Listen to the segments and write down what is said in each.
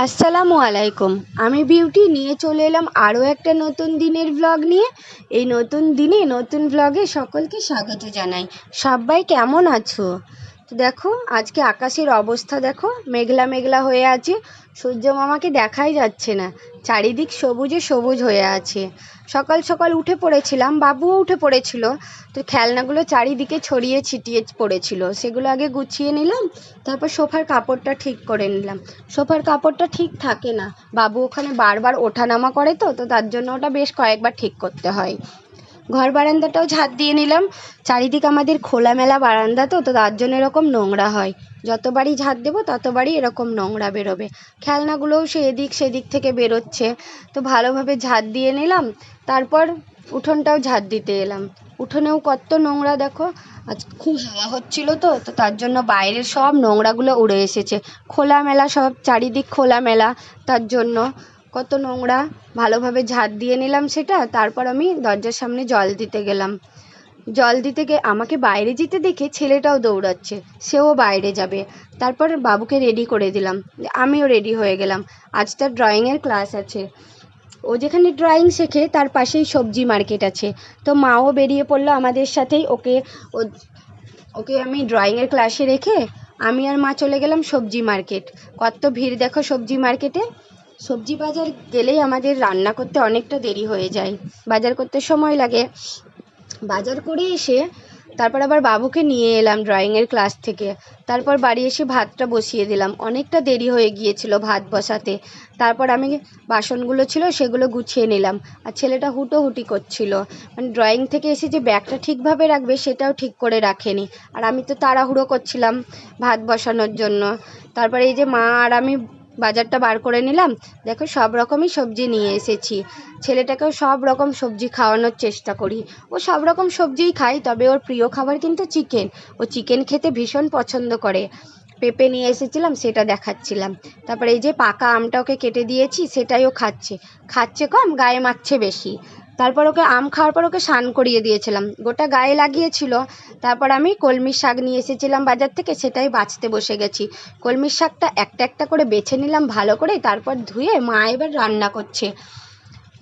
আসসালামু আলাইকুম। আমি বিউটি নিয়ে চলে এলাম আরও একটা নতুন দিনের ব্লগ নিয়ে। এই নতুন দিনে নতুন ব্লগে সকলকে স্বাগত জানাই। সবাই কেমন আছো? তো দেখো আজকে আকাশের অবস্থা দেখো, মেঘলা মেঘলা হয়ে আছে, সূর্য মামাকে দেখাই যাচ্ছে না, চারিদিক সবুজে সবুজ হয়ে আছে। সকাল সকাল উঠে পড়েছিলাম, বাবুও উঠে পড়েছিল, তো খেলনাগুলো চারিদিকে ছড়িয়ে ছিটিয়ে পড়েছিল, সেগুলো আগে গুছিয়ে নিলাম, তারপর সোফার কাপড়টা ঠিক করে নিলাম। সোফার কাপড়টা ঠিক থাকে না, বাবু ওখানে বারবার ওঠানামা করে, তো তার জন্য ওটা বেশ কয়েকবার ঠিক করতে হয়। ঘর বারান্দাটাও ঝাঁট দিয়ে নিলাম, চারিদিক আমাদের খোলামেলা বারান্দা, তো তার জন্য এরকম নোংরা হয়। যতবারই ঝাঁট দেবো ততবারই এরকম নোংরা বেরোবে। খেলনাগুলোও সে এদিক সেদিক থেকে বেরোচ্ছে, তো ভালোভাবে ঝাঁট দিয়ে নিলাম। তারপর উঠোনটাও ঝাঁট দিতে এলাম। উঠোনেও কত নোংরা দেখো, আজ খুব হাওয়া হচ্ছিল, তো তার জন্য বাইরের সব নোংরাগুলো উড়ে এসেছে। খোলামেলা সব, চারিদিক খোলামেলা, তার জন্য কত নোংরা। ভালোভাবে ঝাঁট দিয়ে নিলাম সেটা। তারপর আমি দরজার সামনে জল দিতে গেলাম। জল দিতে গিয়ে আমাকে বাইরে যেতে দেখে ছেলেটাও দৌড়াচ্ছে, সেও বাইরে যাবে। তারপর বাবুকে রেডি করে দিলাম, আমিও রেডি হয়ে গেলাম। আজ তার ড্রয়িংয়ের ক্লাস আছে। ও যেখানে ড্রয়িং শেখে তার পাশেই সবজি মার্কেট আছে, তো মাও বেরিয়ে পড়লো আমাদের সাথেই। ওকে আমি ড্রয়িংয়ের ক্লাসে রেখে আমি আর মা চলে গেলাম সবজি মার্কেট। কত ভিড় দেখো সবজি মার্কেটে। সবজি বাজার গেলেই আমাদের রান্না করতে অনেকটা দেরি হয়ে যায়, বাজার করতে সময় লাগে। বাজার করে এসে তারপর আবার বাবুকে নিয়ে এলাম ড্রয়িংয়ের ক্লাস থেকে। তারপর বাড়ি এসে ভাতটা বসিয়ে দিলাম, অনেকটা দেরি হয়ে গিয়েছিল ভাত বসাতে। তারপর আমি বাসনগুলো ছিল সেগুলো গুছিয়ে নিলাম, আর ছেলেটা হুটোহুটি করছিল, মানে ড্রয়িং থেকে এসে যে ব্যাগটা ঠিকভাবে রাখবে সেটাও ঠিক করে রাখেনি, আর আমি তো তাড়াহুড়ো করছিলাম ভাত বসানোর জন্য। তারপরে এই যে মা আর আমি বাজারটা বার করে নিলাম। দেখো সব রকমই সবজি নিয়ে এসেছি, ছেলেটাকেও সব রকম সবজি খাওয়ানোর চেষ্টা করি। ও সব রকম সবজিই খায়, তবে ওর প্রিয় খাবার কিন্তু চিকেন। ও চিকেন খেতে ভীষণ পছন্দ করে। পেঁপে নিয়ে এসেছিলাম, সেটা দেখাচ্ছিলাম। তারপরে এই যে পাকা আমটা ওকে কেটে দিয়েছি, সেটাই ও খাচ্ছে। খাচ্ছে কম, গায়ে মাখছে বেশি। তারপর ওকে আম খাওয়ার পর ওকে স্নান করিয়ে দিয়েছিলাম, গোটা গায়ে লাগিয়েছিল। তারপর আমি কলমির শাক নিয়ে এসেছিলাম বাজার থেকে, সেটাই বাছতে বসে গেছি। কলমির শাকটা একটা একটা করে বেছে নিলাম ভালো করে, তারপর ধুয়ে মা এবার রান্না করছে।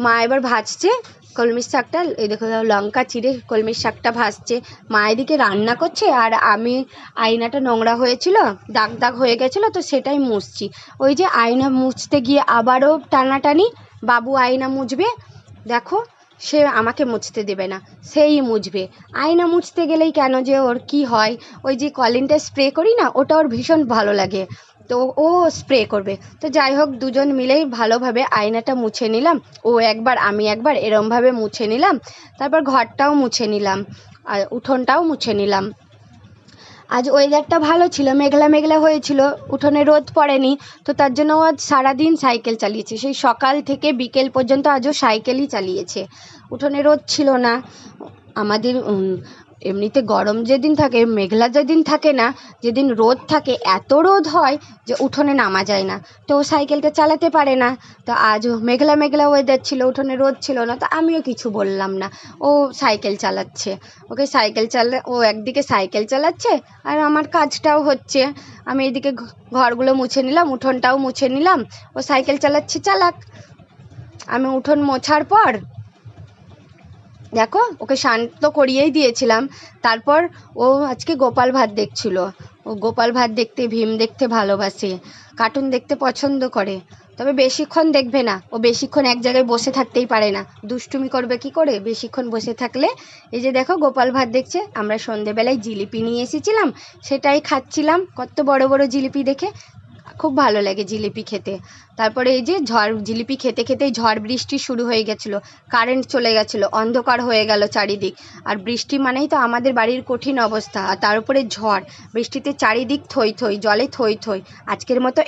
মা এবার ভাজছে কলমির শাকটা, এই দেখো লঙ্কা চিড়ে কলমির শাকটা ভাজছে। মা এদিকে রান্না করছে, আর আমি আয়নাটা নোংরা হয়েছিল, দাগ দাগ হয়ে গেছিলো, তো সেটাই মুছছি। ওই যে আয়না মুছতে গিয়ে আবারও টানাটানি, বাবু আয়না মুছবে, দেখো সে আমাকে মুছতে দেবে না, সেই মুছবে। আয়না মুছতে গেলেই কেন যে ওর কি হয়, ওই যে কলিনটা স্প্রে করি না, ওটা ওর ভীষণ ভালো লাগে, তো ও স্প্রে করবে। তো যাই হোক, দুজন মিলেই ভালোভাবে আয়নাটা মুছে নিলাম, ও একবার আমি একবার এরমভাবে মুছে নিলাম। তারপর ঘরটাও মুছে নিলাম, আর উঠোনটাও মুছে নিলাম। আজ ওয়েদারটা ভালো ছিল, মেঘলা মেঘলা হয়েছিল, উঠোনে রোদ পড়েনি, তো তার জন্য ও আজ সারাদিন সাইকেল চালিয়েছে, সেই সকাল থেকে বিকেল পর্যন্ত আজও সাইকেলই চালিয়েছে। উঠোনে রোদ ছিল না আমাদের। এমনিতে গরম যেদিন থাকে, মেঘলা যেদিন থাকে না, যেদিন রোদ থাকে, এত রোদ হয় যে উঠোনে নামা যায় না, তো ও সাইকেলটা চালাতে পারে না। তো আজও মেঘলা মেঘলা ওয়েদার ছিল, উঠোনে রোদ ছিল না, তো আমিও কিছু বললাম না। ও সাইকেল চালাচ্ছে, ওকে সাইকেল ও একদিকে সাইকেল চালাচ্ছে, আর আমার কাজটাও হচ্ছে। আমি এদিকে ঘরগুলো মুছে নিলাম, উঠোনটাও মুছে নিলাম। ও সাইকেল চালাচ্ছে, চালাক। আমি উঠোন মোছার পর দেখো ওকে শান্ত করিয়েই দিয়েছিলাম। তারপর ও আজকে গোপাল ভাঁড় দেখছিল। ও গোপাল ভাঁড় দেখতে, ভীম দেখতে ভালোবাসে, কার্টুন দেখতে পছন্দ করে, তবে বেশিক্ষণ দেখবে না। ও বেশিক্ষণ এক জায়গায় বসে থাকতেই পারে না, দুষ্টুমি করবে কি করে বেশিক্ষণ বসে থাকলে। এই যে দেখো গোপাল ভাঁড় দেখছে। আমরা সন্ধেবেলায় জিলিপি নিয়ে এসেছিলাম, সেটাই খাচ্ছিলাম, কত বড় বড় জিলিপি দেখে খুব ভালো লাগে জিলিপি খেতে। তারপরে এই যে জিলিপি খেতে খেতেই ঝড় বৃষ্টি শুরু হয়ে গেছিলো, কারেন্ট চলে গেছিলো, অন্ধকার হয়ে গেল চারিদিক। আর বৃষ্টি মানেই তো আমাদের বাড়ির কঠিন অবস্থা, আর তার উপরে ঝড়, বৃষ্টিতে চারিদিক থই থই, জলে থই থই। আজকের মতো